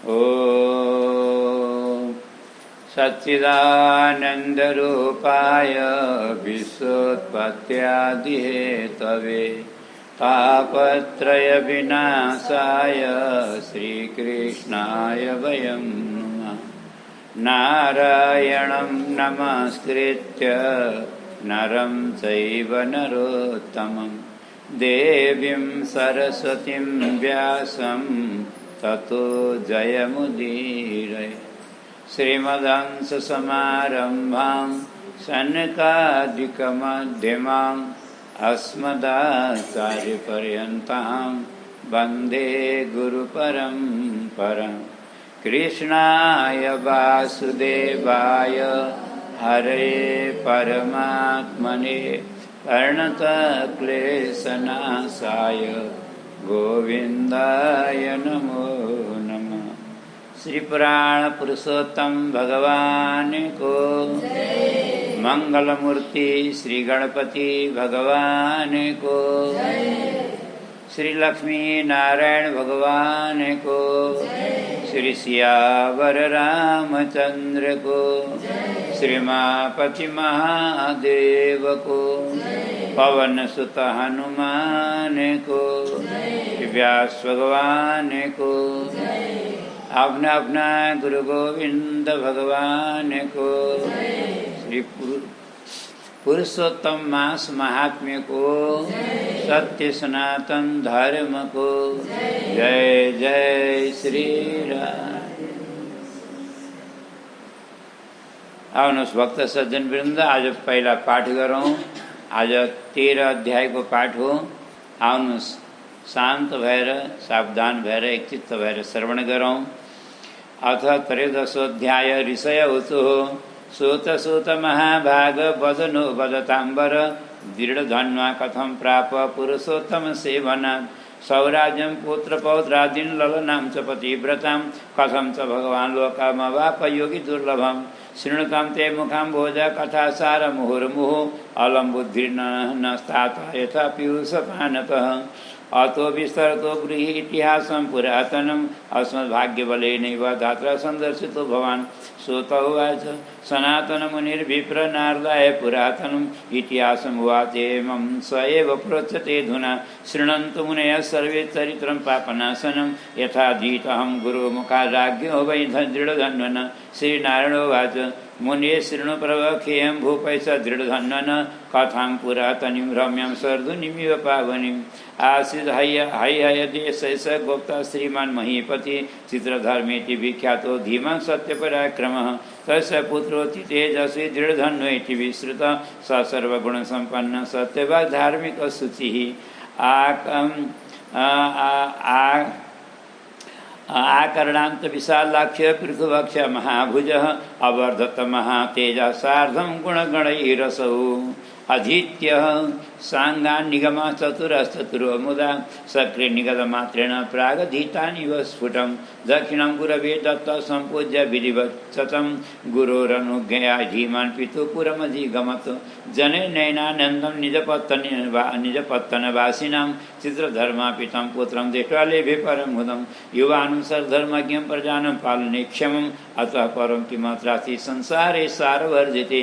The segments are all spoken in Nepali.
ॐ सच्चिदानन्दरूपाय विश्वोत्पत्त्यादिहेतवे तापत्रयविनाशाय श्रीकृष्णाय वयं नमः। नारायणं नमस्कृत्य नरं चैव नरोत्तमं देवीं सरस्वतीं व्यासं ततो जयमुदीरये। श्रीमदंससमारम्भां सनकादिकमध्यमाम् अस्मदाचार्यपर्यन्तां वन्दे गुरुपरम्परां। कृष्णाय वासुदेवाय हरे परमात्मने प्रणतक्लेशनाशाय गोविन्दाय नमो नमः। श्री पुराण पुरुषोत्तम भगवान को मंगलमूर्ति श्री गणपति भगवान को श्री लक्ष्मी नारायण भगवान को श्री सियावर रामचंद्र को श्री मापति महादेव को पवन सुत हनुमान को व्यास भगवान को अपना अपना गुरु गोविंद भगवान को श्री पुरुषोत्तम मास महात्म्य को सत्य सनातन धर्म को जय जय श्री राम। आउनुहोस् भक्त सज्जन वृन्द, आज पहिला पाठ गरौँ। आज 13 अध्यायको पाठ हो। आउनुहोस् शान्त भएर सावधान भएर एकचित्त भएर श्रवण गरौँ। अथ त्रयोदशोऽध्याय ऋषय ऊचुः सूत सूत महाभाग वदनो वदताम्बर दृढधन्वा कथं प्राप पुरुषोत्तम सेवनात् सौराज्यं पुत्र पौत्रादीन् ललनां च पतिव्रतां कथं च भगवान् लोकमवाप योगी दुर्लभं शृणुतां ते मुखाम्भोज कथासार मुहुर्मुहुः अलं बुद्धिर्नस्तात यथा पीयूषपानतः अतो विस्तरतो ब्रूहि इतिहासं पुरातनम् अस्मद्भाग्यबलेनैव धात्रा सन्दर्शितो भवान्। सूत उवाच सनातनमुनिर्विप्र नारदाय पुरातनम् इतिहासमुवाचेमं स एव प्रोच्यते धुना शृण्वन्तु मुनयः सर्वे चरित्रं पापनाशनं यथाधीतहं गुरुमुखादाज्ञो वै दृढधन्वन। श्रीनारायणोवाच मुने शृणु प्रवक्ष्येयं भूपैश्च दृढधन्वन कथां पुरातनीं रम्यां सर्दुनीमिव पावनीम्। आसीत् हयदेशैष गोप्ता श्रीमान् महीपति चित्रधर्मेति विख्यातो धीमान् सत्यपराक्रमः तस्य पुत्रोऽति तेजस्वी दृढधन्व इति विश्रुतः स सर्वगुणसम्पन्नः सत्यवाक् धार्मिकः शुचिः। आकर्णान्त विशालाक्ष पृथुवक्ष महाभुजः अवर्धत महातेजः सार्धं गुणगणैरसौ अधीत्यः सांगान् निगमः चतुरश्चतुरो मुदा सक्रे निगतमात्रेण प्रागधीतानिव स्फुटं दक्षिणं गुरवे दत्तः सम्पूज्य विधिवच्चं गुरोरनुज्ञया धीमान् पितुः पुरमधिगमत् जनैर्नयनानन्दं निजपत्तनवासिनां चित्रधर्मापितं पुत्रं दृष्ट्वा लेभे परं मुदं युवानुसरधर्मज्ञं प्रजानं पालनेक्षमम् अतः परं किमत्रास्ति संसारे सारवर्जिते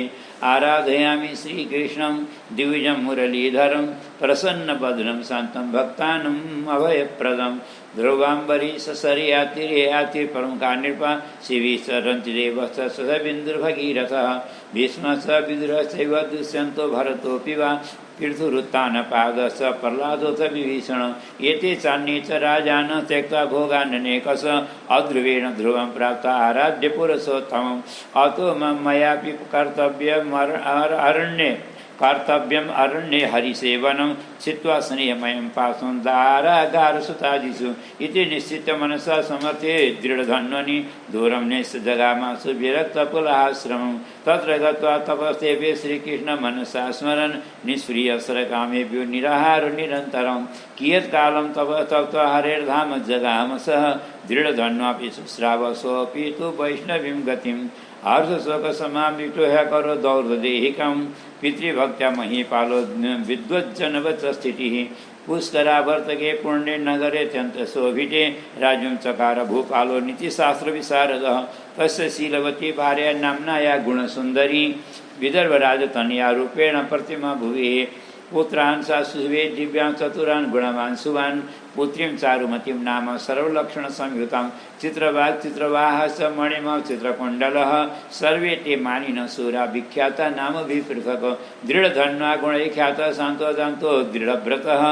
आराधयामि श्रीकृष्णं द्विजं मुरलीधरं प्रसन्नवदनं शान्तं भक्तानाम् अभयप्रदं ध्रुवाम्बरीशसर्यातिरेयाति प्रमुखा नृपा शिवीशरन्ति देवश्च सबिन्दुर्भगीरथः भीष्मश्च विदुरश्चैव दुष्यन्तो भरतोऽपि वा पृथुरुत्थानपादश्च प्रह्लादोऽथ विभीषण एते चान्ये च राजानः त्यक्त्वा भोगाननेकश अध्रुवेण ध्रुवं प्राप्ता आराध्य पुरुषोत्तमम् अतो मयापि कर्तव्यम् अरण्ये हरिसेवनं छित्त्वा स्नेहमयं पाशं दारागारसुतादिषु इति निश्चित्य मनसा समर्थे दृढधन्वनि दूरं निश्चजगामासु विरक्तकुलाश्रमं तत्र गत्वा तपस्तेभ्य श्रीकृष्ण मनसा स्मरन् निःस्पृहसरकामेभ्यो निराहारो निरन्तरं कियत्कालं तप्त्वा हरेर्धाम जगाम सः दृढधन्वापि शुश्रावसोऽपि तु वैष्णवीं गतिम् हर्षशोकसमाविष्टो ह्यकरो दौर्धदेहिकं पितृभक्त्या महीपालो विद्वज्जनवत् स्थितिः पुष्करावर्तके पुण्ये नगरे अत्यन्तशोभिते राज्यं चकार भूपालो नीतिशास्त्रविशारदः तस्य शीलवती भार्या नाम्ना या गुणसुन्दरी विदर्भराजतनया रूपेण प्रतिमा भुवि पुत्रान् सासुवे दिव्यान् चतुरान् गुणवान् शुभान् पुत्रीं चारुमतीं नाम सर्वलक्षणसंयुतां चित्रवाक् चित्रवाह च मणिमः चित्रकुण्डलः सर्वे ते मानिनः शूरा विख्याता नाम विपृथक् दृढधन्वा गुणैख्यातः शान्तो दान्तो दृढव्रतः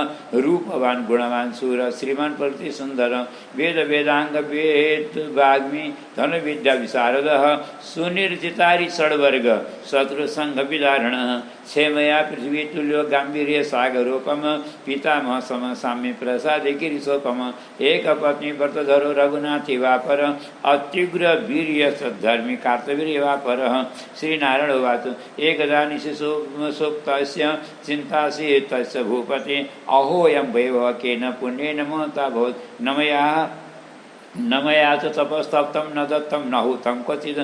रूपवान् गुणवान् शूर श्रीमान् प्रतिसुन्दर वेद वेदाङ्ग वेद वाग्मी धनुर्विद्या विशारदः सुनिर्जितारि षड्वर्ग शत्रुसङ्घविदारणः क्षेमया पृथ्वी तुल्यो गाम्भीर्य सागरोपम पितामह सम साम्य प्रसाद गिरीशोपम एक पत्नी व्रतधरो रघुनाथी वापर अत्युग्र वीर्य सद्धर्मी कार्तवीर्य वापर श्रीनारायण उवाच एकदा निशिशोक्तस्य चिन्तासि तस्य भूपते अहोऽयं वैभवः केन पुण्येन महता भवत् न मया च तपस्तप्तं न दत्तं न हुतं क्वचित्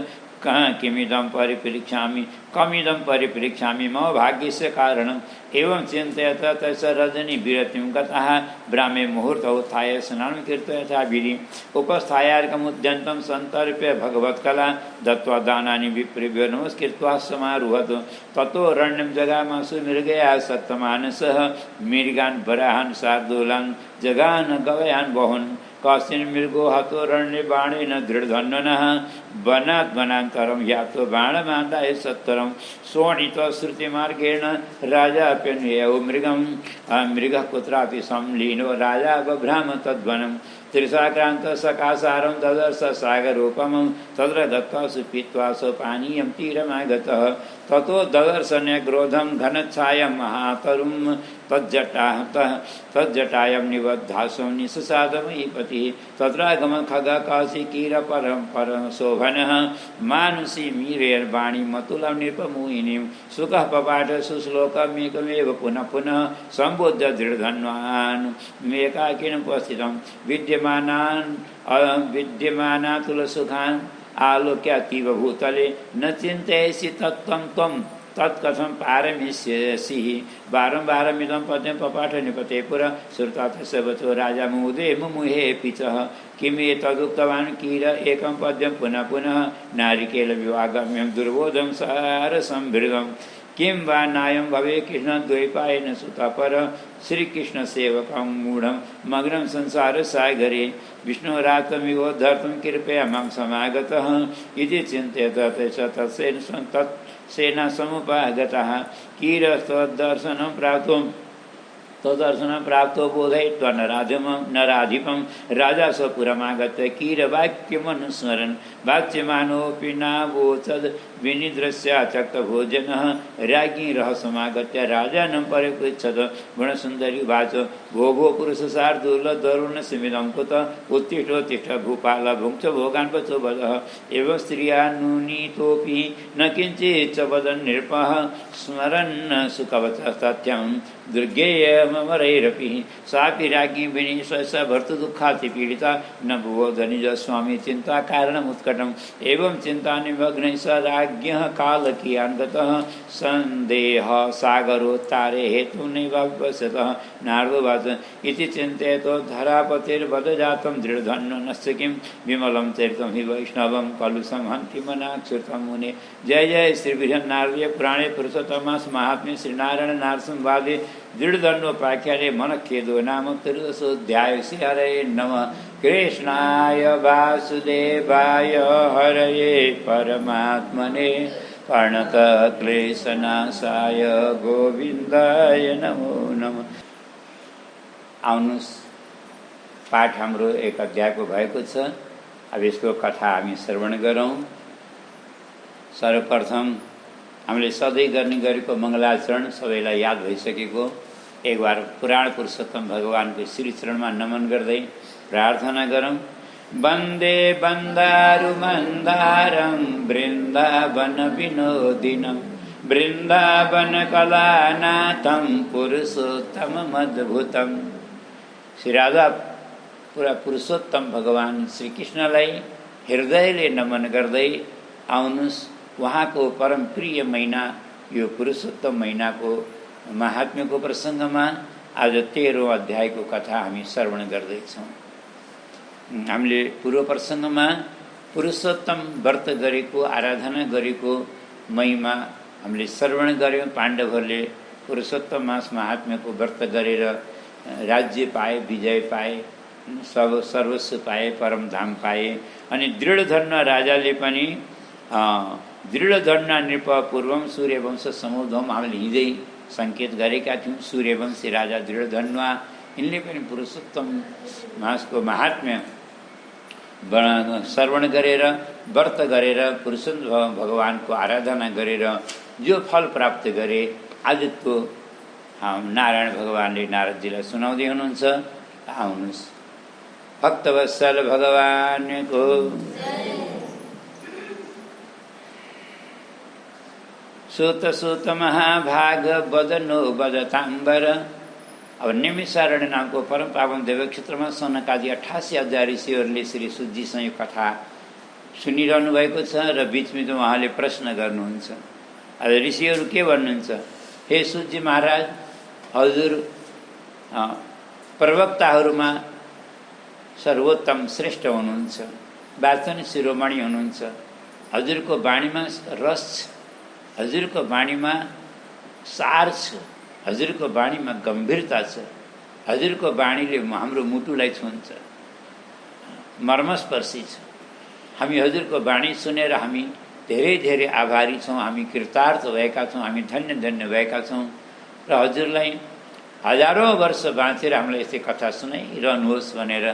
किमिदं परिपरीक्षामि कमिदं परिपरीक्षामि मम भाग्यस्य कारणम् एवं चिन्तयत तस्य रजनी विरतिं गतः ब्राह्मे मुहूर्तौ उत्थाय स्नानं कृत्वा यथाविधि उपस्थायार्कमुद्यन्तं सन्तर्प्य भगवत्कला दत्त्वा दानानि विप्रेभ्यो नमस्कृत्वा समारुहत ततो रण्यं जगामासु मृगया सप्तमानसः मृगान् वराहान् शार्दूलान् जगान् गवयान् बहून् कश्चिन् मृगो हतो रण्ये बाणेन दृढधन्वनः वनात् वनान्तरं यातो बाणमादाय सत्तरं शोणित्वा श्रुतिमार्गेण राजा अप्यन्वयौ मृगं मृगः कुत्रापि संलीनो राजा बभ्राम तद्वनं त्रिशाक्रान्त सकासारं ददर्श सागरोपमं तत्र दत्त्वा सुपीत्वा स्वपानीयं तीरमागतः ततो ददर्शन्यग्रोधं घनच्छायं महातरुं तज्जटायां निबद्धासं निःसादमयीपतिः तत्रागमः खगकाशी कीरपरं परमशोभनः मानुषी मीरेर्वाणी मतुलं नृपमोहिनीं सुखः पपाठ सुश्लोकमेकमेव पुनः पुनः सम्बोध्य दृढधन्वान् एकाकिनमुपस्थितं विद्यमानातुलसुखान् आलोक्यातीव भूतले न चिन्तयसि तत्त्वं त्वं तत्कथं पारमिष्यसि बारम्बारमिदं पद्यं पपाठ निपते पुरा श्रुता तस्य वचो राजा मुदे मुमुहे पिचः किमेतदुक्तवान् कीर एकं पद्यं पुनः पुनः नारिकेलविवागम्यं दुर्बोधं सारसंभृगं किं वा नायं भवे कृष्णद्वैपायन सुतपर श्रीकृष्णसेवकं मूढं मग्नं संसारसागरे विष्णोरातमिवोद्धर्तुं कृपया मां समागतः इति चिन्तयत तत्सेना समुपागतः कीरस्तद्दर्शनं तदर्शनं प्राप्तो बोधयित्वा नराधिपं राजा स्वपुरमागत्य कीरवाक्यमनुस्मरन् वाच्यमानोऽपि नावोचद् विनिद्रस्याचक्तभोजनः राज्ञी रहस्यमागत्य राजानं परिपृच्छत् गुणसुन्दरी वाच भो भो पुरुषशार्दूलतरुणसमिदं कुत उत्तिष्ठोत्तिष्ठ भूपाल भुङ्क्ष भोगान् पचो वदः एवं स्त्रियानुनीतोऽपि न किञ्चित् च वदन् नृपः स्मरन् सुखवचस्तथ्यं दुर्गेयमरैरपि सापि राज्ञी विनिश्वस्य भर्तुदुःखाति पीडिता न बुवोध निजस्वामी चिन्ता कारणमुत्कटम् एवं चिन्तानिमग्नैः स राज्ञः कालकियान् गतः सन्देह सागरोत्तारे हेतुं नैवावश्यतः नारदोवाच इति चिन्तयतो धरापतिर्वदजातं दृढधन्वनस्य किं विमलं चरितं हि वैष्णवं कलुषं हन्ति मनाक्षुतं मुने जय जय श्री बृहन्नारदीय पुराणे पुरुषोत्तमस् महात्म्ये श्रीनारायण नारसिंहवादे दृढधन्वोपाख्याने मनखेदो नाम त्रयोदशोऽध्याय। श्री हरये नमः। कृष्णाय वासुदेवाय हरये परमात्मने प्रणतक्लेशनाशाय गोविन्दाय नमो नमः। आउनुहोस्, पाठ हाम्रो एक अध्यायको भएको छ। अब यसको कथा हामी श्रवण गरौँ। सर्वप्रथम हामीले सधैँ गर्ने गरेको मङ्गलाचरण सबैलाई याद भइसकेको। एक बार पुराण पुरुषोत्तम भगवानको श्रीचरणमा नमन गर्दै प्रार्थना गरौँ। वन्दे वन्दारुमन्दारं वृन्दावन विनोदिनं वृन्दावनकलानाथं पुरुषोत्तममद्भुतं। श्री राधा पुरुषोत्तम भगवान श्रीकृष्णलाई हृदयले नमन गर्दै आउनुहोस्। उहाँको परम प्रिय महिना यो पुरुषोत्तम महिनाको महात्म्यको प्रसङ्गमा आज 13औं अध्यायको कथा हामी श्रवण गर्दैछौँ। हामीले पूर्व प्रसङ्गमा पुरुषोत्तम व्रत गरेको, आराधना गरेको महिमा हामीले श्रवण गऱ्यौँ। पाण्डवहरूले पुरुषोत्तम मास महात्म्यको व्रत गरेर राज्य पाए, विजय पाए, सर्वस्व पाए, परमधाम पाए। अनि दृढधर्म राजाले पनि दृढधर्म नृप पूर्वम सूर्यवंश समूढम हामीले हिजै सङ्केत गरेका थियौँ। सूर्यवंशी राजा दृढधर्म यिनले पनि पुरुषोत्तम मासको महात्म्य श्रवण गरेर, व्रत गरेर, पुरुषोत्तम भगवानको आराधना गरेर जो फल प्राप्त गरे, आजको नारायण भगवानले नारदजीलाई सुनाउँदै हुनुहुन्छ। आउनुहोस्। भक्तवत्सल भगवानको सूत सूत महाभाग बदनो बदताम्बर। अब निमिषारण्य नामको परम पावन देव क्षेत्रमा सनकादि 88,000 ऋषिहरूले श्री सुतजीसँग यो कथा सुनिरहनु भएको छ र बिचबिच उहाँले प्रश्न गर्नुहुन्छ। अब ऋषिहरू के भन्नुहुन्छ? हे सुतजी महाराज, हजुर प्रवक्ताहरूमा सर्वोत्तम श्रेष्ठ हुनुहुन्छ, वाचन शिरोमणि हुनुहुन्छ। हजुरको वाणीमा रस छ, हजुरको वाणीमा सार छ, हजुरको वाणीमा गम्भीरता छ, हजुरको वाणीले हाम्रो मुटुलाई छुन्छ, मर्मस्पर्शी छ। हामी हजुरको वाणी सुनेर हामी धेरै धेरै आभारी छौँ, हामी कृतार्थ भएका छौँ, हामी धन्य धन्य भएका छौँ र हजुरलाई हजारौँ वर्ष बाँचेर हामीलाई यस्तै कथा सुनाइरहनुहोस् भनेर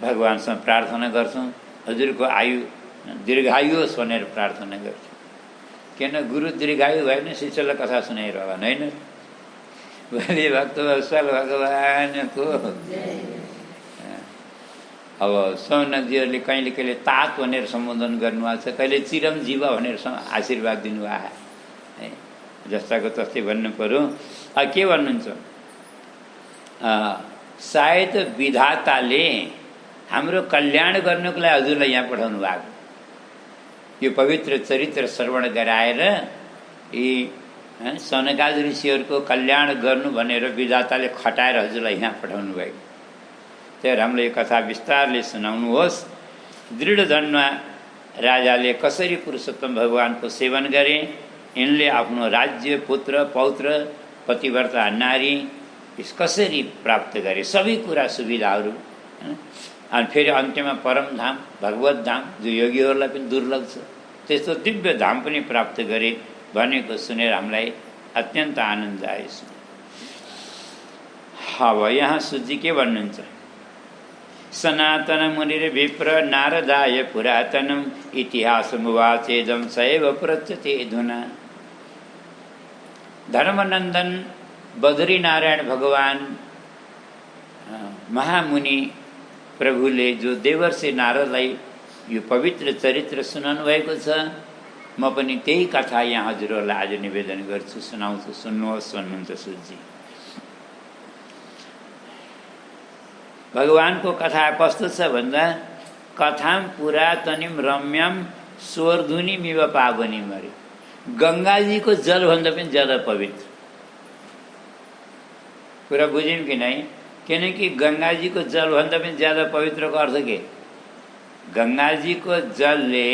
भगवानसँग प्रार्थना गर्छौँ। हजुरको आयु दीर्घायु होस् भनेर प्रार्थना गर्छौँ। किन गुरु दीर्घायु भएन, शिष्यलाई कथा सुनाइरहन होइन। भोलि भक्तवत्सल भगवानको। अब सौनकजीहरूले कहिले कहिले तात भनेर सम्बोधन गर्नुभएको छ, कहिले चिरञ्जीव भनेर आशीर्वाद दिनुभएको है। जस्ताको तस्तै भन्नु पर्यो। के भन्नुहुन्छ? सायद विधाताले हाम्रो कल्याण गर्नुको लागि हजुरलाई यहाँ पठाउनु भएको। यो पवित्र चरित्र श्रवण गराएर यी सनकादि ऋषिहरूको कल्याण गर्नु भनेर विधाताले खटाएर हजुरलाई यहाँ पठाउनु भएको। त्यही हामीलाई यो कथा विस्तारले सुनाउनुहोस्। दृढधर्म राजाले कसरी पुरुषोत्तम भगवानको सेवन गरे, यिनले आफ्नो राज्य, पुत्र, पौत्र, पतिव्रता नारी कसरी प्राप्त गरे, सबै कुरा सुविधाहरू। अनि फेरि अन्त्यमा परमधाम, भगवत धाम, जो योगीहरूलाई पनि दुर्लभ छ, त्यस्तो दिव्य धाम पनि प्राप्त गरे भनेको सुनेर हामीलाई अत्यन्त आनन्द आयो। अब यहाँ सुजी के भन्नुहुन्छ? सनातन मुनिर विप्र नारदाय पुरातनम इतिहासमुवाचेदं सैव प्रत्यते धुना। धर्मनन्दन बद्रीनारायण भगवान महामुनि प्रभुले जो देवर्षि नारदलाई यो पवित्र चरित्र सुनाउनु भएको छ, म पनि त्यही कथा यहाँ हजुरहरूलाई आज निवेदन गर्छु, सुनाउँछु, सुन्नुहोस् भन्नुहुन्छ सुजी। भगवानको कथा कस्तो छ भन्दा, कथाम पुरातनिम रम्यम स्वर्धुनिमिव पावनी मरे। गङ्गाजीको जलभन्दा पनि ज्यादा पवित्र। कुरा बुझ्यौँ कि नै? किनकि गङ्गाजीको जलभन्दा पनि ज्यादा पवित्रको अर्थ के? गङ्गाजीको जलले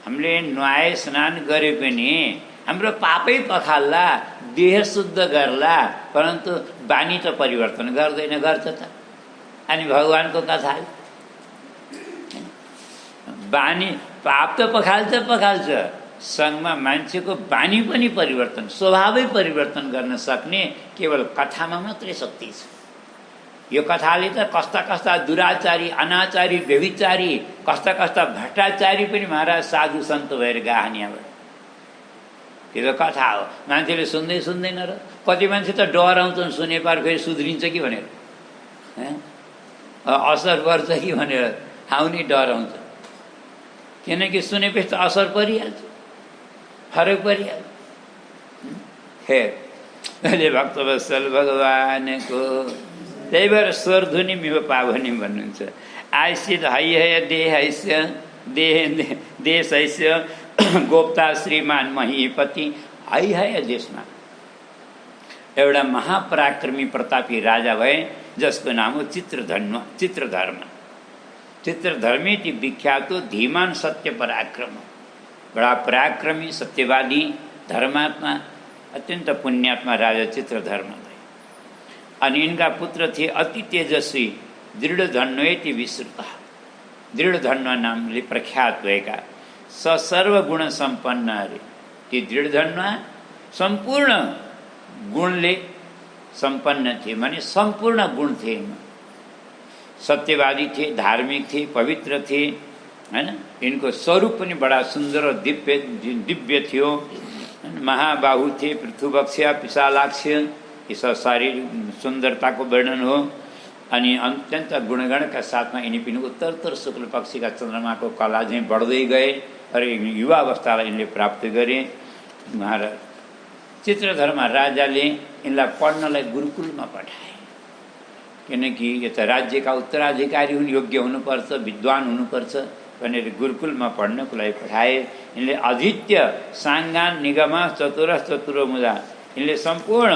हामीले नुहाए स्नान गरे पनि हाम्रो पापै पखाल्ला, देह शुद्ध गर्ला, परन्तु बानी त परिवर्तन गर्दैन, गर्छ त। अनि भगवानको कथा बानी पाप त पखाल्छ, सँगमा मान्छेको बानी पनि परिवर्तन, स्वभावै परिवर्तन गर्न सक्ने केवल कथामा मात्रै शक्ति छ। यो कथाले त कस्ता कस्ता दुराचारी, अनाचारी, व्यभिचारी, कस्ता कस्ता भ्रष्टाचारी पनि महाराज साधु सन्त भएर गए यहाँबाट। यो त कथा हो, मान्छेले सुन्दै सुन्दैन र कति मान्छे त डराउँछन् सुने पार फेरि सुध्रिन्छ कि भनेर, असर पर्छ कि भनेर आउने डराउँछ। किनकि सुनेपछि त असर परिहाल्छ, फरक परिहाल्छ। फेरि भक्तवत्सल भगवानको त्यही भएर स्वरधुनी मिव पावनी भन्नुहुन्छ। आइसित है देहैस्य देशैस्य गोप्ता श्रीमान महीपति है देशमा एउटा महापराक्रमी प्रतापी राजा भए जसको नाम हो चित्रधर्म। चित्रधर्मी ती विख्यात हो धीमान सत्य पराक्रम, बडा पराक्रमी सत्यवादी धर्मात्मा अत्यंत पुण्यात्मा राजा चित्रधर्म भए। अनि यिनका पुत्र थिए अति तेजस्वी दृढधन्वेति विश्रुता, दृढधन्व नामले प्रख्यात भएका सर्वगुण सम्पन्न अरे। ती दृढधन्व सम्पूर्ण गुणले सम्पन्न थिए, माने सम्पूर्ण गुण थिए। सत्यवादी थिए, धार्मिक थिए, पवित्र थिए, हैन। इनको स्वरूप पनि बडा सुन्दर और दिव्य थियो। महाबाहु थिए, पृथुवक्ष विशालाक्ष, ये सब शारीरिक सुन्दरताको वर्णन हो। अनि अत्यन्त गुणगणका साथमा यिनी पनि उत्तरोत्तर शुक्ल पक्षका चन्द्रमाको कला चाहिँ बढ्दै गए र युवा अवस्थालाई यिनले प्राप्त गरे। महाराज चित्रधर्म राजाले यिनलाई पढ्नलाई गुरुकुलमा पठाए, किनकि यो त राज्यका उत्तराधिकारी हुन्, योग्य हुनुपर्छ, विद्वान हुनुपर्छ भनेर गुरुकुलमा पढ्नको लागि पठाए। यिनले अधीत्य साङ्गान निगम चतुर चतुरो मुदा, यिनले सम्पूर्ण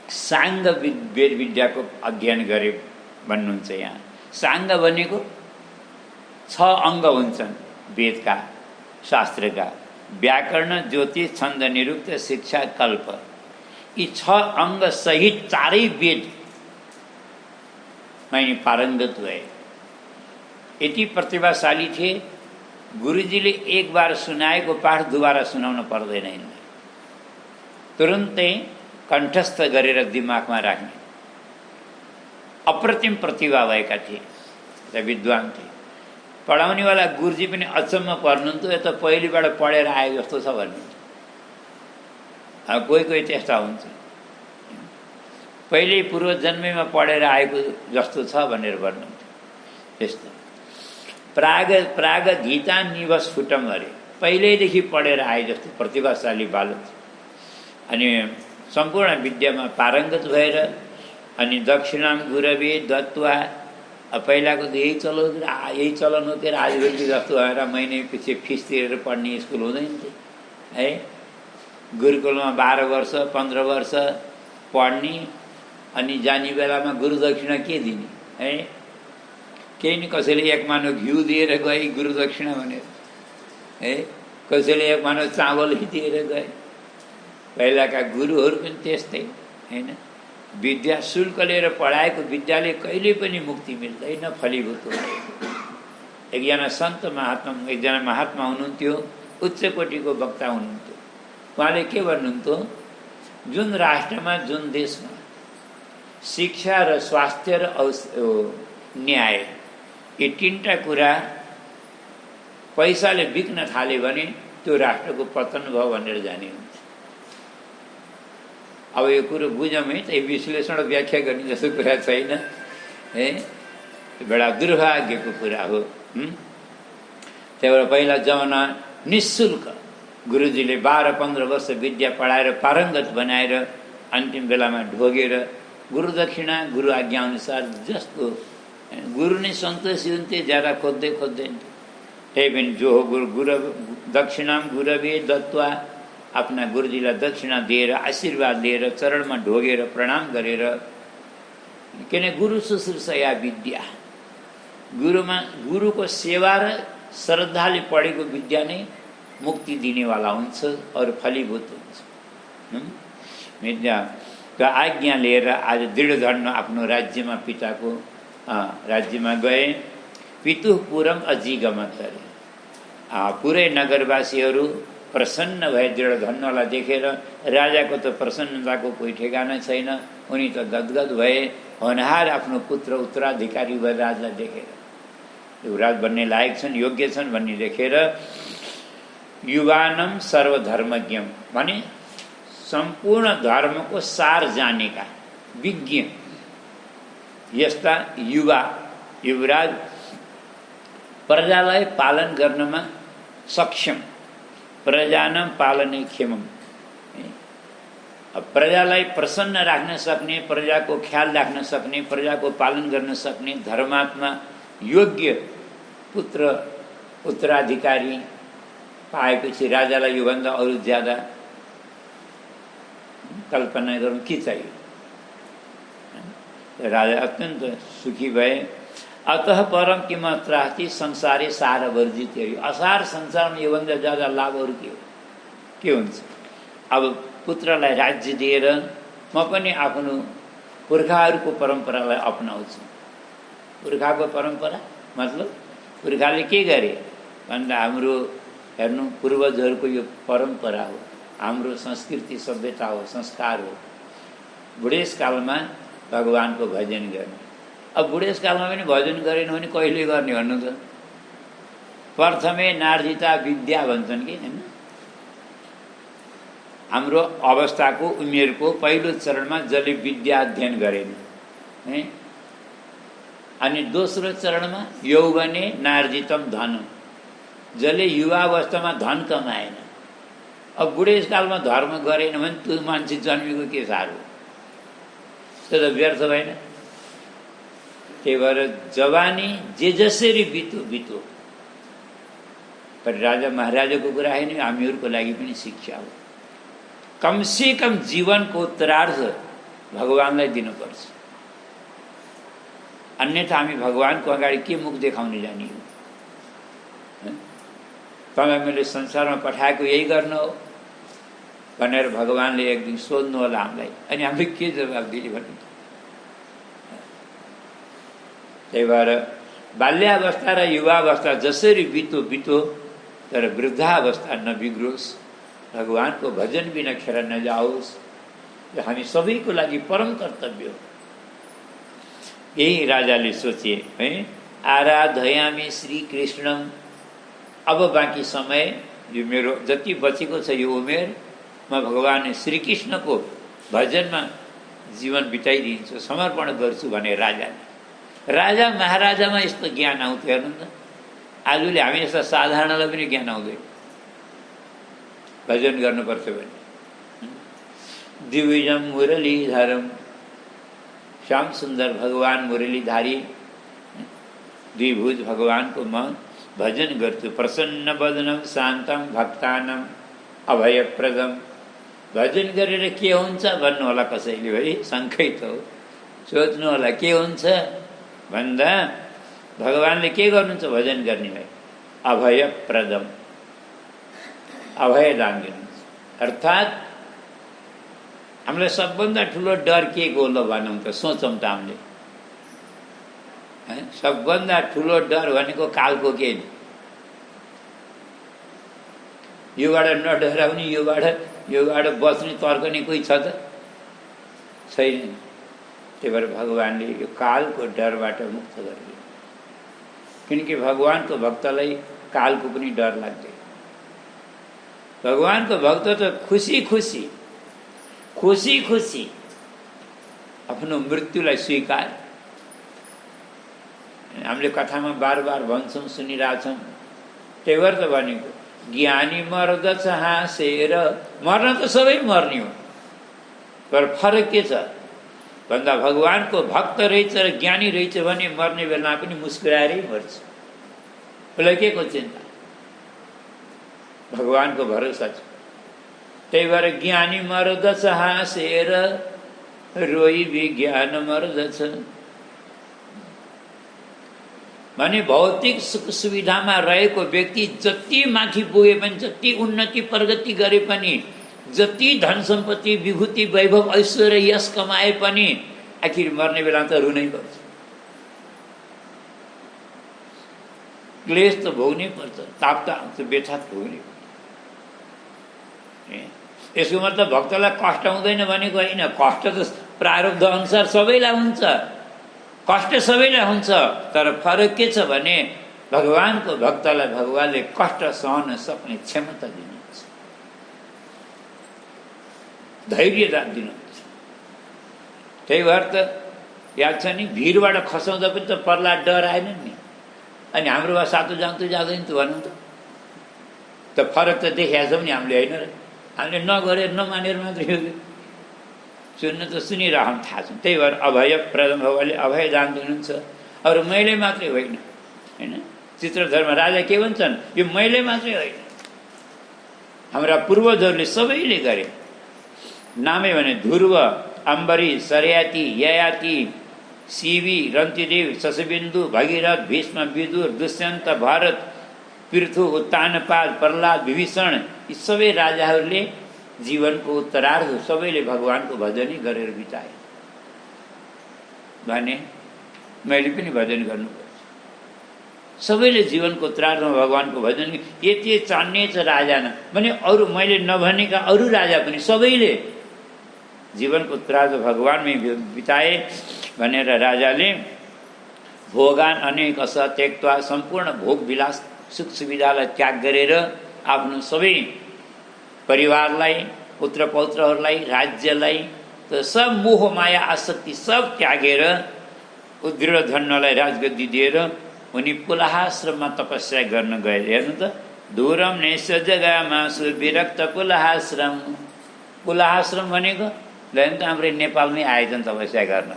साङ्ग वेद विद्याको अध्ययन गरे भन्नुहुन्छ। यहाँ साङ्ग भनेको 6 अङ्ग हुन्छन् वेदका, शास्त्रका, व्याकरण, ज्योतिष, छन्द, निरुक्त, शिक्षा, कल्प। यी 6 अङ्ग सहित 4 वेद में पारंगत भए। यति प्रतिभाशाली थिए, गुरुजीले एक बार सुनाएको पाठ दोबारा सुनाउन पर्दैन, यिनलाई तुरुन्तै कण्ठस्थ गरेर दिमागमा राख्ने अप्रतिम प्रतिभा भएका थिए र विद्वान थिए। पढाउनेवाला गुरुजी पनि अचम्म पर्नुहुन्थ्यो, यो त पहिलेबाट पढेर आए जस्तो छ भन्नुहुन्थ्यो। कोही कोही त्यस्ता हुन्छ, पहिले पूर्व जन्मेमा पढेर आएको जस्तो छ भनेर भन्नुहुन्थ्यो। त्यस्तो प्राग गीता निवस फुटम अरे, पहिल्यैदेखि पढेर आए जस्तो प्रतिभाशाली बालक। अनि सम्पूर्ण विद्यामा पारङ्गत भएर अनि दक्षिणाम गुरवे दत्वा, पहिलाको त यही चलन हो कि आजकल जस्तो भएर महिने पछि फिस तिरेर पढ्ने स्कुल हुँदैन थियो है। गुरुकुलमा 12 वर्ष 15 वर्ष पढ्ने अनि जाने बेलामा गुरु दक्षिणा के दिने है। केही नि, कसैले 1 मानो घिउ दिएर गए गुरु दक्षिणा भनेर है, कसैले 1 मानो चावल दिएर गए। पहिलाका गुरुहरू पनि त्यस्तै हैन। विद्या शुल्क लिएर पढाएको विद्याले कहिले पनि मुक्ति मिल्दैन, फलीभूत हुँदैन। एकजना सन्त महात्मा, एकजना महात्मा हुनुहुन्थ्यो, उच्च कोटिको वक्ता हुनुहुन्थ्यो। उहाँले के भन्नुहुन्थ्यो, जुन राष्ट्रमा जुन देशमा शिक्षा र स्वास्थ्य र न्याय यी 3टा कुरा पैसाले बिक्न थाले भने त्यो राष्ट्रको पतन भयो भनेर जाने हुन्छ। अब यो कुरो बुझौँ है, त विश्लेषण व्याख्या गर्ने जस्तो कुरा छैन है, बडा दुर्भाग्यको कुरा हो। त्यही भएर पहिला जमाना निःशुल्क गुरुजीले 12-15 वर्ष विद्या पढाएर पारङ्गत बनाएर अन्तिम बेलामा ढोगेर गुरु दक्षिणा गुरु आज्ञा अनुसार जस्तो गुरु नै सन्तोषी हुन्थे, ज्यादा खोज्दैन। त्यही पनि जो हो गुरु दक्षिणाम गुरवे दत्वा, आफ्ना गुरुजीलाई दक्षिणा दिएर आशीर्वाद लिएर चरणमा ढोगेर प्रणाम गरेर, किन गुरु शुश्रूषा या विद्या, गुरुको सेवा र श्रद्धाले पढेको विद्या नै मुक्ति दिनेवाला हुन्छ और फलीभूत हुन्छ। विद्याको आज्ञा लिएर आज दृढधर्म आफ्नो राज्यमा पिताको राज्यमा गए। पितुपुरम अजिगमत अरे, पुरै नगरवासीहरू प्रसन्न भए दृढधन्वलाई देखेर। राजाको त प्रसन्नताको कोही ठेगाना छैन, उनी त गदगद भए। होनहार आफ्नो पुत्र उत्तराधिकारी भए राजलाई देखेर, युवराज बन्ने लायक छन्, योग्य छन् भन्ने देखेर। युवानम सर्वधर्मज्ञम भने सम्पूर्ण धर्मको सार जानेका विज्ञ यस्ता युवराज प्रजालाई पालन गर्नमा सक्षम, प्रजानम पालने क्षेमम, प्रजालाई प्रसन्न राख्न सक्ने, प्रजाको ख्याल राख्न सक्ने, प्रजाको पालन गर्न सक्ने धर्मात्मा योग्य पुत्र उत्तराधिकारी पाएपछि राजालाई योभन्दा अरू ज्यादा कल्पना गरौँ के चाहियो। राजा अत्यन्त सुखी भए। अतः परम किम त्रास्ति संसारै सार वर्जित। असार संसारमा योभन्दा ज्यादा लाभहरू के हुन्छ। अब पुत्रलाई राज्य दिएर म पनि आफ्नो पुर्खाहरूको परम्परालाई अपनाउँछु। पुर्खाको परम्परा मतलब पुर्खाले के गरे भन्दा हाम्रो हेर्नु पूर्वजहरूको यो परम्परा हो, हाम्रो संस्कृति सभ्यता हो, संस्कार हो। बुढेसकालमा भगवानको भजन गर्ने। अब बुढेसकालमा पनि भजन गरेन भने कहिले गर्ने भन्नु त। प्रथमे नार्जिता विद्या भन्छन् कि हैन। हाम्रो अवस्थाको उमेरको पहिलो चरणमा जसले विद्या अध्ययन गरेन है, अनि दोस्रो चरणमा यौवने नार्जितम धनम, जसले युवावस्थामा धन कमाएन। अब बुढेसकालमा धर्म गरेन भने त्यो मान्छे जन्मेको के साह्रो, त्यो त व्यर्थ भएन। त्यही भएर जवानी जे जसरी बितो पर राजा महाराजाको कुरा होइन, हामीहरूको लागि पनि शिक्षा हो। कमसे कम जीवनको उत्तरार्ध भगवानलाई दिनुपर्छ, अन्यथा हामी भगवानको अगाडि के मुख देखाउने जाने हो। तपाईँ मैले संसारमा पठाएको यही गर्न हो भनेर भगवानले एक दिन सोध्नु होला हामीलाई, अनि हामीले के जवाब दिने भन्नु। त्यही भएर बाल्यावस्था र युवावस्था जसरी बितो तर वृद्धावस्था नबिग्रोस्, भगवानको भजन बिना खेर नजाओस्। यो हामी सबैको लागि परम कर्तव्य हो। यही राजाले सोचे है, आराधयामि श्री कृष्णम। अब बाँकी समय यो मेरो जति बचेको छ यो उमेर म भगवान श्रीकृष्णको भजनमा जीवन बिताइदिन्छु, समर्पण गर्छु भने राजा महाराजामा यस्तो ज्ञान आउँथ्यो। हेर्नु त आजले हामी यस्ता साधारणलाई पनि ज्ञान आउँदैन भजन गर्नुपर्छ भने। दिव्यम मुरलीधरम, श्याम सुन्दर भगवान मुरलीधारी द्विभुज भगवानको म भजन गर्छु। प्रसन्न वदनम शान्तम भक्तानम अभयप्रदम। भजन गरेर के हुन्छ भन्नु होला कसैले, है शङ्कै त हो। सोच्नु होला के हुन्छ भन्दा भगवानले के गर्नुहुन्छ भजन गर्नेलाई, अभयप्रदम, अभय दान दिनुहुन्छ। अर्थात् हामीलाई सबभन्दा ठुलो डर के को ल भनौँ त, सोचौँ त हामीले। सबभन्दा ठुलो डर भनेको कालको के, योबाट नडराउने, योबाट बच्ने तर्कने कोही छ त छैन। त्यही भएर भगवानले यो कालको डरबाट मुक्त गरिदियो, किनकि भगवानको भक्तलाई कालको पनि डर लाग्दैन। भगवानको भक्त त खुसी खुसी आफ्नो मृत्युलाई स्वीकार। हामीले कथामा बार भन्छौँ, सुनिरहेछौँ। त्यही भएर त भनेको ज्ञानी मर्दछ हाँसेर। मर्न त सबै मर्ने हो, तर फरक के छ भन्दा भगवानको भक्त रहेछ र ज्ञानी रहेछ भने मर्ने बेलामा पनि मुस्कुराएरै मर्छ। उसलाई के को चिन्ता, भगवानको भरोसा छ। त्यही भएर ज्ञानी मर्दछ हाँसेर, रोई विज्ञान मर्दछ। भने भौतिक सुख सुविधामा रहेको व्यक्ति जति माथि पुगे पनि, जति उन्नति प्रगति गरे पनि, जति धन सम्पत्ति विभूति वैभव ऐश्वर्य यश कमाए पनि आखिर मर्ने बेला त रुनै पर्छ, क्लेश त भोग्नै पर्छ, ताप त आउँछ, व्यथा भोग्नै पर्छ। यसको मतलब भक्तलाई कष्ट हुँदैन भनेको होइन। कष्ट त प्रारब्ध अनुसार सबैलाई हुन्छ, कष्ट सबैलाई हुन्छ। तर फरक के छ भने भगवानको भक्तलाई भगवानले कष्ट सहन सक्ने क्षमता दिनुहुन्छ, धैर्य दिनुहुन्छ। त्यही भएर त याद छ नि, भिरबाट खसाउँदा पनि त प्रहलाद डर आएन नि। अनि हाम्रोमा सातो जाँदैन त भनौँ त फरक त देखाएको छौँ नि हामीले, होइन र? हामीले नगरेर नमानेर मात्रै हो, सुन्न त सुनिरहँ थाहा छ। त्यही भएर अभयप्रदम भगवानले अभय दान दिनुहुन्छ। अरू मैले मात्रै होइन, चित्रधर्म राजा के भन्छन्, यो मैले मात्रै होइन, हाम्रा पूर्वजहरूले सबैले गरे। नामै भने ध्रुव, अम्बरी, सरयाती, ययाति, शिवी, रन्तिदेव, शशबिन्दु, भगीरथ, भीष्म, विदुर, दुष्यन्त, भरत, पृथु, उत्तानपाद, प्रहलाद, विभीषण, यी सबै राजाहरूले जीवनको उत्तरार्ध सबैले भगवानको भजनै गरेर बिताए भने मैले पनि भजन गर्नुपर्छ। सबैले जीवनको उत्तरार्धमा भगवानको भजन, यति चान्ने छ राजा न भने अरू मैले नभनेका अरू राजा पनि सबैले जीवनको उत्तरार्ध भगवानमै बिताए भनेर राजाले भोगान अनेक अस त्यक्त्वा, सम्पूर्ण भोग विलास सुख सुविधालाई त्याग गरेर आफ्नो सबै परिवारलाई, पुत्र पौत्रहरूलाई, राज्यलाई, त सब मोह माया आसक्ति सब त्यागेर उद्दृढधन्यलाई राजगद्दी दिएर उनी पुलहाश्रममा तपस्या गर्न गए। हेर्नु त, दूरम नेश जगामा सुविरक्त पुलहाश्रम। पुलहाश्रम भनेको त हाम्रो नेपालमै आएछन् तपस्या गर्न।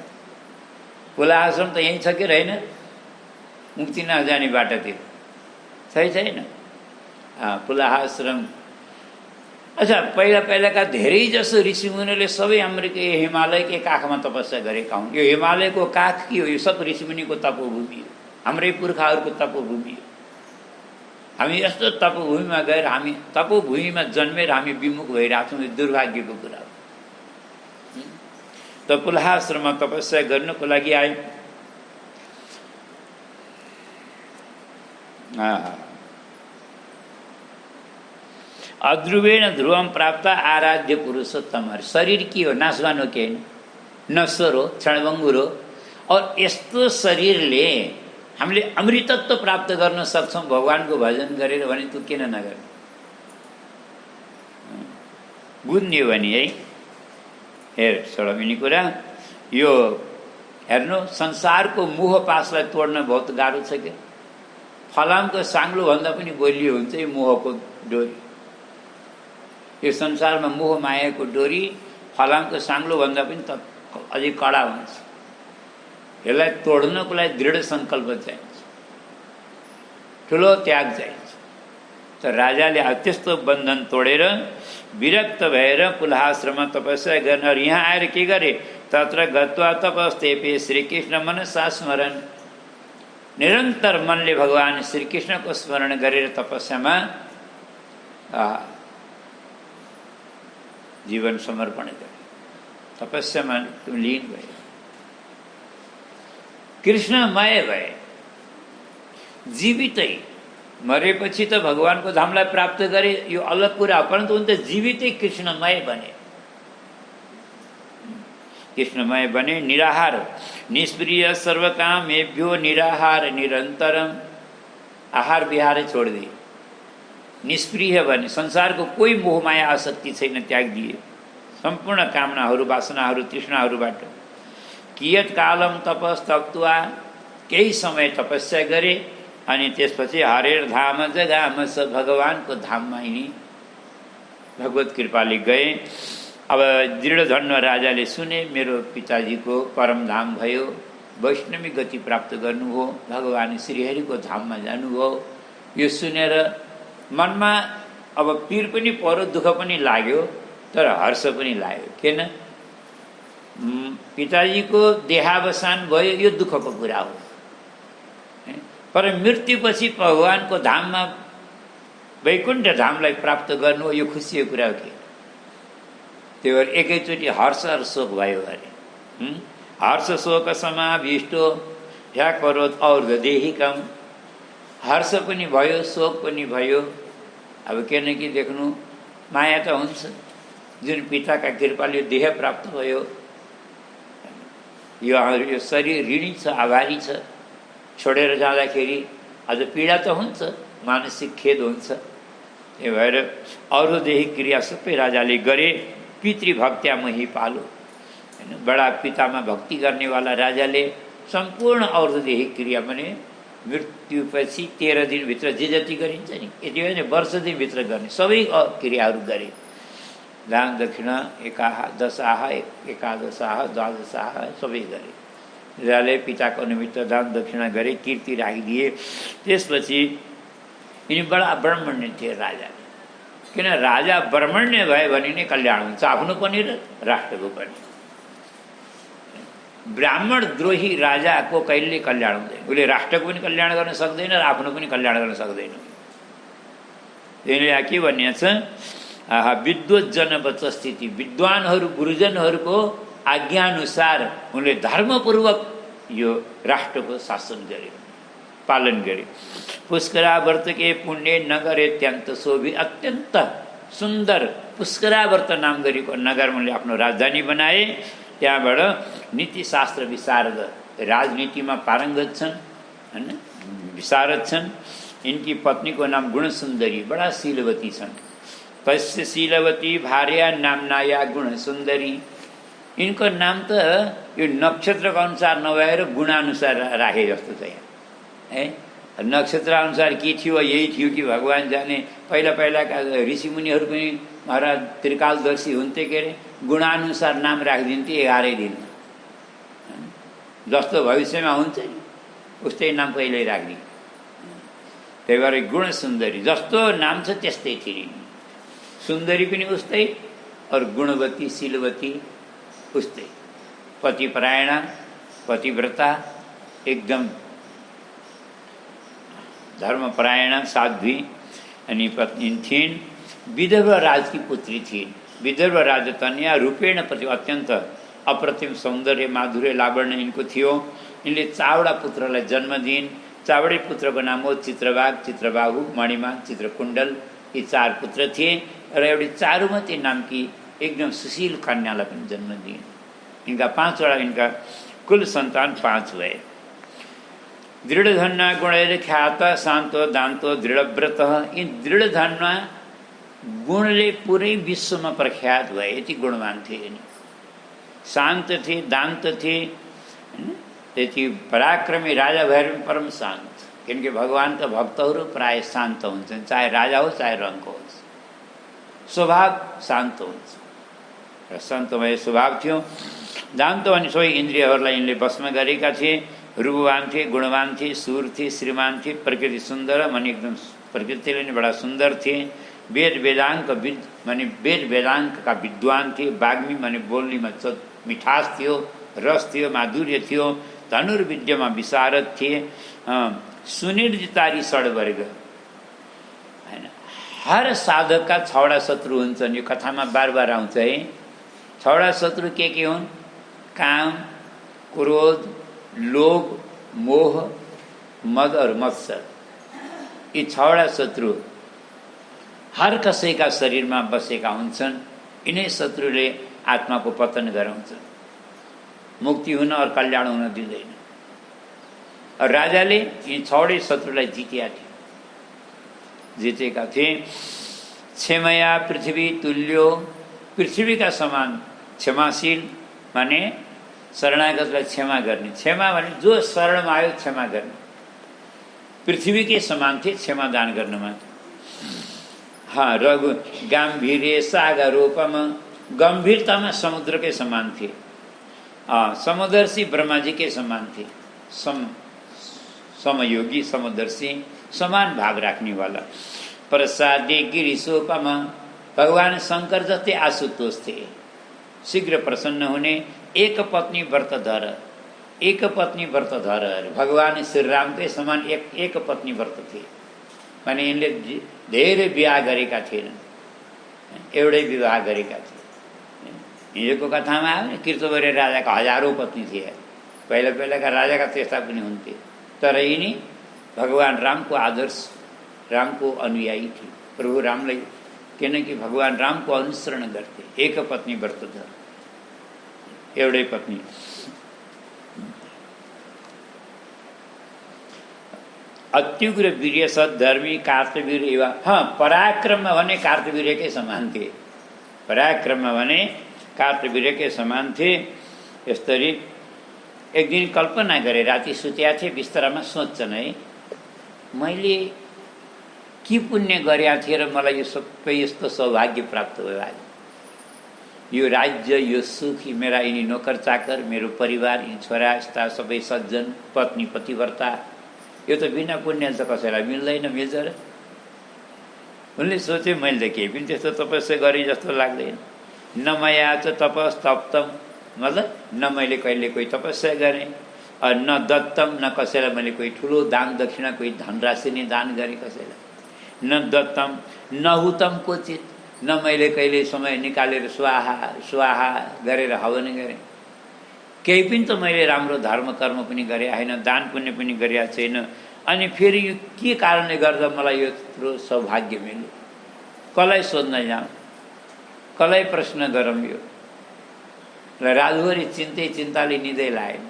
पुलहाश्रम त यहीँ छ कि रहेन? मुक्ति नजाने बाटोतिर छैन पुलहाश्रम। अच्छा, पहिलाका धेरै जसो ऋषिमुनिले सबै अमेरिका हिमालयकै काखमा तपस्या गरेका हुन्। यो हिमालयको काख के हो? यो सब ऋषिमुनिको तपोभूमि हो, हाम्रै पुर्खाहरूको तपोभूमि हो। हामी यस्तो तपोभूमिमा गएर हामी तपोभूमिमा जन्मेर हामी विमुख भइरहेको छौँ, यो दुर्भाग्यको कुरा हो। त पुलहाश्रममा तपस्या गर्नको लागि आए। अध्रुवेण ध्रुवम प्राप्त आराध्य पुरुषोत्तम। शरीर के हो? नाशवान हो कि होइन? नश्वर हो, क्षणभङ्गुर हो। और यस्तो शरीरले हामीले अमृतत्व प्राप्त गर्न सक्छौँ भगवानको भजन गरेर भने तँ किन नगर्ने? बुझ्ने हो भने है। हेर सडमिनी कुरा, यो हेर्नु, संसारको मोह पासलाई तोड्न बहुत गाह्रो छ क्या। फलामको साङ्लो भन्दा पनि बलियो हुन्छ यो मोहको डोरी। यो संसारमा मोह मायाको डोरी फलामको साङ्लो भन्दा पनि त अझै कडा हुन्छ। यसलाई तोड्नको लागि दृढ सङ्कल्प चाहिन्छ, ठुलो त्याग चाहिन्छ। त राजाले त्यस्तो बन्धन तोडेर विरक्त भएर पुलहाश्रममा तपस्या गर्न। र यहाँ आएर के गरे? तत्र गत्वा तपस्तेपे श्रीकृष्ण मनसा स्मरण। निरन्तर मनले भगवान श्रीकृष्णको स्मरण गरेर तपस्यामा जीवन समर्पण गरे, तपस्यामा लीन भए, कृष्णमय भए। जीवितै मरेपछि त भगवानको धामलाई प्राप्त गरे, यो अलग कुरा, परन्तु उनी त जीवितै कृष्णमय बने। कृष्णमय बने, निराहार, निष्प्रिय, सर्वकामेभ्यो निराहार निरन्तरम। आहार विहार छोडिदिए, निष्प्रिय बने, संसारको कोही मोहमाया आसक्ति छैन, त्याग दिए सम्पूर्ण कामनाहरू, वासनाहरू, तृष्णाहरूबाट। कियत कालम तपस्तप्त्वा, केही समय तपस्या गरे अनि त्यसपछि हरेर धाम जगाम, स भगवानको धाममा यिनी भगवत कृपाले गए। अब दृढधन्य राजाले सुने मेरो पिताजीको परमधाम भयो, वैष्णवी गति प्राप्त गर्नुभयो, भगवान श्रीहरिको धाममा जानुभयो। यो सुनेर मनमा अब पीर पनि पर्यो, दुःख पनि लाग्यो, तर हर्ष पनि लाग्यो। किन? पिताजीको देहावसान भयो, यो दुःखको कुरा हो, तर मृत्युपछि भगवानको धाममा वैकुण्ठ धामलाई प्राप्त गर्नु यो खुसीको कुरा हो कि? त्यही भएर एकैचोटि हर्ष र शोक भयो अरे। हर्ष शोक समाविष्टो ह्या करोत् और्ध्वदेहिकम्। हर्ष पनि भयो, शोक पनि भयो। अब किनकि देख्नु, माया त हुन्छ, जुन पिताका कृपाले देह प्राप्त भयो, यो शरीर ऋणी छ, आभारी छ। छोडेर जाँदाखेरि अझ पीडा त हुन्छ, मानसिक खेद हुन्छ। त्यही भएर और्ध्वदेही क्रिया सबै राजाले गरे। पितृभक्त्या मही पालो, होइन, बडा पितामा भक्ति गर्नेवाला राजाले सम्पूर्ण और्ध्वदेही क्रिया भने मृत्युपछि 13 दिनभित्र जे जति गरिन्छ नि, यति होइन वर्ष दिनभित्र गर्ने सबै क्रियाहरू गरे। दान दक्षिणा, एकाह, दशाह, एकादशाह, द्वादशाह सबै गरे। राजाले पिताको निमित्त दान दक्षिणा गरे, कीर्ति राखिदिए। त्यसपछि यिनी बडा ब्राह्मण थिए राजा, किन राजा ब्रह्मण्य भयो भने नै कल्याण हुन्छ, आफ्नो पनि र राष्ट्रको पनि। ब्राह्मण द्रोही राजाको कहिले कल्याण हुँदैन, उसले राष्ट्रको पनि कल्याण गर्न सक्दैन र आफ्नो पनि कल्याण गर्न सक्दैन। त्यसले के भनिएको छ, विद्वज्जन वच स्थिति, विद्वानहरू गुरुजनहरूको आज्ञाअनुसार उनले धर्मपूर्वक यो राष्ट्रको शासन गरे, पालन गरे। पुष्करावर्त के पुण्य नगर अत्यन्त शोभी, अत्यन्त सुन्दर पुष्करावर्त नाम गरेको नगरमा उनले आफ्नो राजधानी बनाए। त्यहाँबाट नीतिशास्त्र विशारद, राजनीतिमा पारङ्गत छन् होइन, विशारद छन्। इनकी पत्नी को नाम गुणसुन्दरी, बड़ा शीलवती छन्। तस्य शीलवती भार्या नामनाया गुणसुन्दरी। इनको नाम त यो नक्षत्रको अनुसार नभएर गुणानुसार राखे जस्तो छ यहाँ है। नक्षत्र अनुसार के थियो यही थियो कि भगवान जाने। पहिला पहिलाका ऋषिमुनिहरू पनि महाराज त्रिकालदर्शी हुन्थे के अरे, गुणानुसार नाम राखिदिन्थे 11 दिन, जस्तो भविष्यमा हुन्छ नि उस्तै नाम पहिल्यै राखिदिए। त्यही भएर गुणसुन्दरी जस्तो नाम छ त्यस्तै थिए, सुन्दरी पनि उस्तै और गुणवती शीलवती उस्तै। पतिपरायणा, पतिव्रता, एकदम धर्मपरायणा, साध्वी अनि पत्नी थिइन्। विदर्भ राजकी पुत्री थिइन्। विदर्भ राजतन्या रूपेण प्रति अत्यन्त अप्रतिम सौन्दर्य माधुर्य लावण्य यिनको थियो। यिनले चावडा पुत्रलाई जन्म दिइन्। चावडे पुत्रको नाम हो चित्रबाग, चित्रबाहु, मणिमान, चित्रकुण्डल। यी 4 पुत्र थिए र एउटी चारुमती नामकी एकदम सुशील कन्यालाई पनि जन्म दिइन्। इनका 5वटा इनका कुल सन्तान 5 भए। दृढधन्ना गुणैर ख्यात शान्त दान्त दृढव्रत। यी दृढधन्ना गुणले पुरै विश्वमा प्रख्यात भए, यति गुणवान थिए यिनी। शान्त थिए, दान्त थिए, त्यति पराक्रमी राजा भएर पनि परम शान्त। किनकि भगवानका भक्तहरू प्राय शान्त हुन्छन्, चाहे राजा हो चाहे रङको होस्, स्वभाव शान्त हुन्छ र सन्तमय स्वभाव थियो। दान्त भने सबै इन्द्रियहरूलाई यिनले वशमा गरेका थिए। रूपवान थिए, गुणवान थिए, सुर थिए, श्रीमान थिए, प्रकृति सुन्दर माने एकदम प्रकृतिले नै बडा सुन्दर थिए। वेद वेदाङ्क माने वेद वेदाङ्कका विद्वान थिए। वाग्मी माने बोल्नेमा मिठास थियो, रस थियो, माधुर्य थियो। धनुर्विद्यामा विशारद थिए। सुनिर्जितारी षड्वर्ग हैन, हर साधकका 6वटा शत्रु हुन्छन्। यो कथामा बार बार आउँछ है। 6वटा शत्रु के हुन्? काम, क्रोध, लोभ, मोह, मद और मत्सर। यी 6वटा शत्रु हर कसैका शरीरमा बसेका हुन्छन्। यिनै शत्रुले आत्माको पतन गराउँछन्, मुक्ति हुन और कल्याण हुन दिँदैन। और राजाले यी 6वटै शत्रुलाई जितेका थिए। क्षमया पृथ्वी तुल्यो, पृथ्वीका समान क्षमाशील माने शरणागतलाई क्षमा गर्ने। क्षमा भने जो शरणमा आयो क्षमा गर्ने। पृथ्वीकै समान थिए क्षमा दान गर्नमा। रघु गाम्भीर्य सागरोपम, गम्भीरतामा समुद्रकै समान थिए। समदर्शी ब्रह्माजीकै समान थिए। समयोगी समदर्शी, समान भाव राख्नेवाला। प्रसादे गिरिशोपम, भगवान शंकर जस्तै आशुतोष थिए, शीघ्र प्रसन्न हुने। एक पत्नी व्रतधर, एक पत्नी व्रतधर। भगवान श्रीरामकै समान एक पत्नी व्रत थिए। माने यिनले धेरै विवाह गरेका थिएनन्, एउटै विवाह गरेका थिए। हिजोको कथामा आयो नि, कीर्तवर्य राजाका 1000औं पत्नी थिए। पहिला पहिलाका राजाका त्यस्ता पनि हुन्थे। तर यिनी भगवान रामको आदर्श, रामको अनुयायी थिए। प्रभु रामलाई किनकि भगवान रामको अनुसरण गर्थे। एक पत्नी व्रतधर, एउटै पत्नी। अत्युग्र वीर्य सद्धर्मी कार्तवीर एवं। पराक्रममा भने कार्तवीर्यकै समान थिए। पराक्रममा भने कार्तवीर्यकै समान थिए। यसरी एक दिन कल्पना गरे, राति सुत्या थिए बिस्तरामा, सोच्छन् है मैले के पुण्य गरेका थिएँ र मलाई यो सबै यस्तो सौभाग्य प्राप्त भयो। आज यो राज्य, यो सुख, मेरा यिनी नोकर चाकर, मेरो परिवार, यी छोरा यस्ता सबै सज्जन, पत्नी पतिव्रता, यो त बिना पुण्य त कसैलाई मिल्दैन, मिल्छ र? उनले सोचे मैले त केही पनि त्यस्तो तपस्या गरेँ जस्तो लाग्दैन। न मया च तपस तप्तम, मतलब न मैले कहिले कोही तपस्या गरेँ, न दत्तम, न कसैलाई मैले कोही ठुलो दान दक्षिणा कोही धनराशि नै दान गरेँ कसैलाई, न दत्तम न हुतम क्वचित, न मैले कहिले समय निकालेर स्वाहा स्वाहा गरेर हवन गरेँ। केही पनि त मैले राम्रो धर्म कर्म पनि गरे होइन, दान पुण्य पनि गरेका छैन। अनि फेरि यो के कारणले गर्दा मलाई यो यत्रो सौभाग्य मिल्यो? कसलाई सोध्न जाऊँ, कसलाई प्रश्न गरौँ? यो रातभरि चिन्ताले निदै लागेन।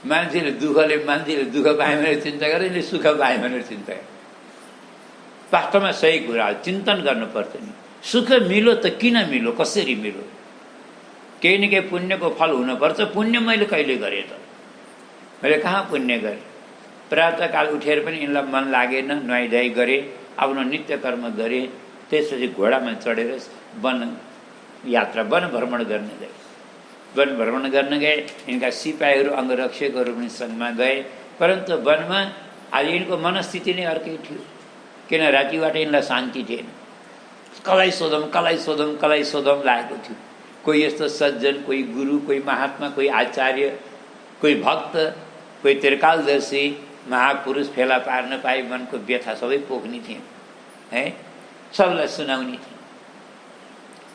मान्छेले दुःख पायो भनेर चिन्ता गरे, यसले सुख पायो भनेर चिन्ता गरे। वास्तवमा सही कुरा हो, चिन्तन गर्नुपर्छ नि। सुख मिलो त किन मिलो, कसरी मिलो? केही न केही पुण्यको फल हुनुपर्छ। पुण्य मैले कहिले गरेँ त? मैले कहाँ पुण्य गरेँ? प्रातःकाल उठेर पनि यिनलाई मन लागेन, नुहाइधुवाइ गरेँ, आफ्नो नित्य कर्म गरेँ। त्यसपछि घोडामा चढेर वन भ्रमण गर्न गए। वन भ्रमण गर्न गए, यिनका सिपाहीहरू अङ्गरक्षकहरू पनि सङ्घमा गए। परन्तु वनमा आज यिनको मनस्थिति नै अर्कै थियो, किन रातिबाट यिनलाई शान्ति थिएन। कसलाई सोधौँ लागेको थियो। कोही यस्तो सज्जन, कोही गुरु, कोही महात्मा, कोही आचार्य, कोही भक्त, कोही त्रिकालदर्शी महापुरुष फेला पार्न पाए मनको व्यथा सबै पोख्ने थिए है, सबलाई सुनाउने थिए।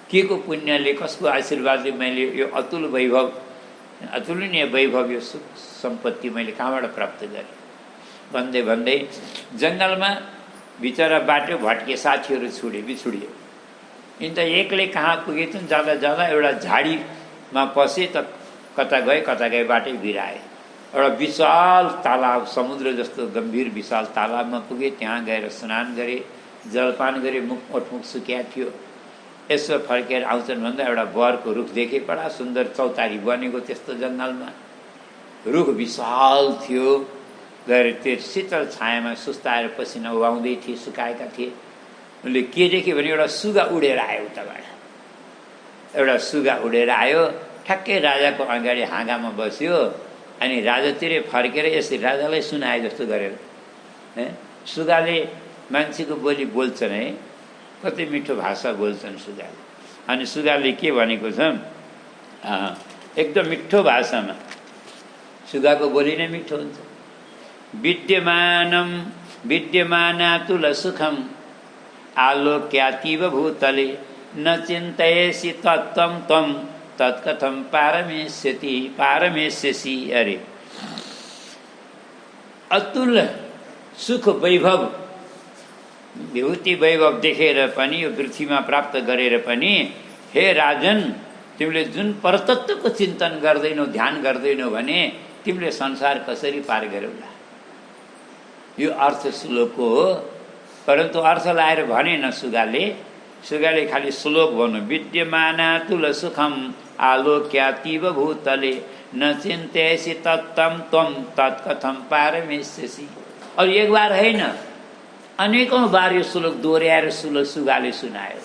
के को पुण्यले, कसको आशीर्वादले मैले यो अतुलनीय वैभव, यो सुख सम्पत्ति मैले कहाँबाट प्राप्त गरेँ? भन्दै भन्दै जङ्गलमा बिचरा बाटो भट्के साथीहरू बिछुडियो। यिन त एक्लै कहाँ पुगेछन्। जाँदा जाँदा एउटा झाडीमा पसे त कता गए बाटै बिराए। एउटा विशाल तालाब, समुद्र जस्तो गम्भीर विशाल तालाबमा पुगे। त्यहाँ गएर स्नान गरे, जलपान गरे, ओठमुख सुकिया थियो। यसो फर्केर आउँछन् भन्दा एउटा बरको रुख देखे, बडा सुन्दर चौतारी बनेको त्यस्तो जङ्गलमा। रुख विशाल थियो। गएर त्यो शीतल छायामा सुस्ताएर पसिना उहाउँदै थिए, सुकाएका थिए। उनले के देख्यो भने एउटा सुगा उडेर आयो उताबाट। एउटा सुगा उडेर आयो, ठ्याक्कै राजाको अगाडि हाँगामा बस्यो। अनि राजातिरै फर्केर यसरी राजालाई सुनाए जस्तो गरेर। सुगाले मान्छेको बोली बोल्छन् है, कति मिठो भाषा बोल्छन् सुगाले। अनि सुगाले के भनेको छ, एकदम मिठो भाषामा। सुगाको बोली नै मिठो हुन्छ। विद्यमानातुल सुखम आलोक्यातीव भूतले न चिन्तयसि तत्त्वं त्वं तत्कथं पारमेष्यसि। अरे अतुल सुख वैभव, विभूति वैभव देखेर पनि, यो पृथ्वीमा प्राप्त गरेर पनि, हे राजन, तिमीले जुन परतत्त्वको चिन्तन गर्दैनौ, ध्यान गर्दैनौ भने तिमीले संसार कसरी पार गर्यौला? यो अर्थ श्लोकको हो। परन्तु अर्थ लाएर भनेन सुगाले खालि श्लोक भन्नु। विद्यमानातुल सुखम आलोक्यातीव भूतले न चिन्तयसि तत्त्वं त्वं तत्कथं पारमेष्यसि। और एक बार होइन, अनेकौं बार यो श्लोक दोहोऱ्याएर सुगाले सुनायो।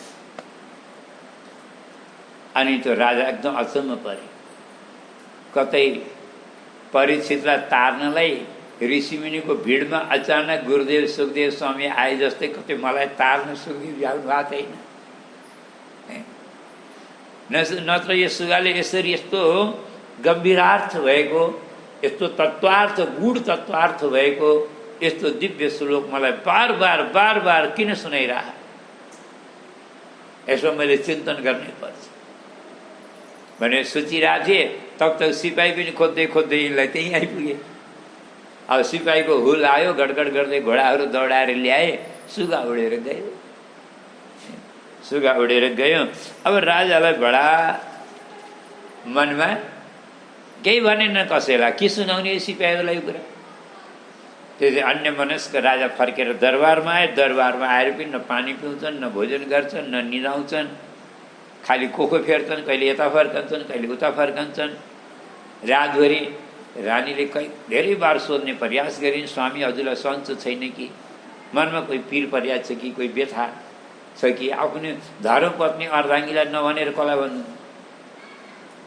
अनि त्यो राजा एकदम अचम्म परे। कतै परीक्षितलाई तार्नलाई ऋषिमुनिको भिडमा अचानक गुरुदेव सुखदेव स्वामी आए जस्तै कतै मलाई तार्न सुखदेव जानु भएको छैन। नत्र यो सुगाले यसरी यस्तो गम्भीरार्थ भएको, यस्तो तत्त्वार्थ, गूढ तत्त्वार्थ भएको यस्तो दिव्य श्लोक मलाई बार बार किन सुनाइरह? यसो मैले चिन्तन गर्नै पर्छ भने सोचिरहेको थिएँ। तब तक सिपाही पनि खोज्दै यिनलाई त्यहीँ आइपुगे। अब सिपाहीको हुल आयो, गडगड गर्दै घोडाहरू दौडाएर ल्याए। सुगा उडेर गयो। अब राजालाई बडा मनमा केही भनेन, कसैलाई के सुनाउने सिपाहीहरूलाई कुरा। त्यसै अन्य मनस्क राजा फर्केर दरबारमा आए। दरबारमा आएर पनि न पानी पिउँछन्, न भोजन गर्छन्, न निदाउँछन्, खालि कोखो फेर्छन्, कहिले यता फर्कन्छन्, कहिले उता फर्कन्छन्। रातभरि रानीले धेरै बार सोध्ने प्रयास गरिन्, स्वामी हजुरलाई सन्चो छैन कि, मनमा कोही पीर परिया छ कि, कोही व्यथा छ कि? आफ्नो धर्मपत्नी अर्धाङ्गीलाई नभनेर कसलाई भन्नु?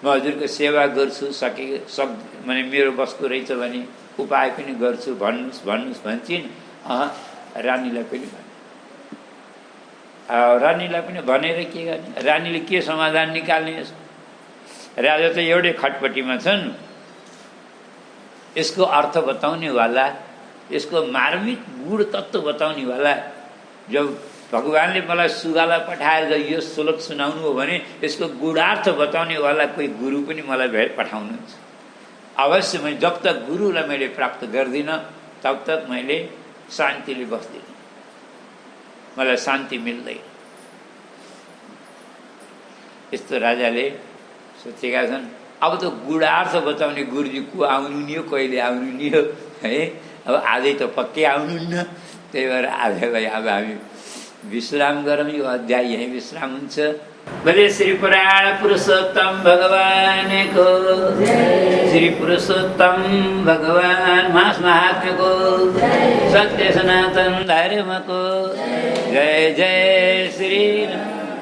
म हजुरको सेवा गर्छु, माने मेरो वस्तु रहेछ भने उपाय पनि गर्छु, भन्नुहोस् भन्छन्। रानीलाई पनि भने रानीलाई पनि भनेर के गर्ने, रानीले के समाधान निकाल्ने यसको? राजा त एउटै खटपटीमा छन्। यसको अर्थ बताउनेवाला, यसको मार्मिक गुण तत्त्व बताउनेवाला, जब भगवानले मलाई सुगालाई पठाएर जब यो श्लोक सुनाउनु हो भने यसको गुणार्थ बताउनेवाला कोही गुरु पनि मलाई पठाउनुहुन्छ। अवश्य मैं जब तक गुरुलाई मैले प्राप्त गर्दिनँ तब तक मैले शान्तिले बस्दिनँ, मलाई शान्ति मिल्दैन। यस्तो राजाले सोचेका छन्। अब त गुणार्थ बताउने गुरुजी को आउनु नि हो, कहिले आउनु नि हो है। अब आजै त पक्कै आउनुहुन्न। त्यही भएर आजलाई अब हामी विश्राम गरौँ। यो अध्याय यहीँ विश्राम हुन्छ। बोले श्री पुराण पुरुषोत्तम भगवान को, श्री पुरुषोत्तम भगवान मास महात्म्य को, सत्य सनातन धर्म को जय जय श्री राम।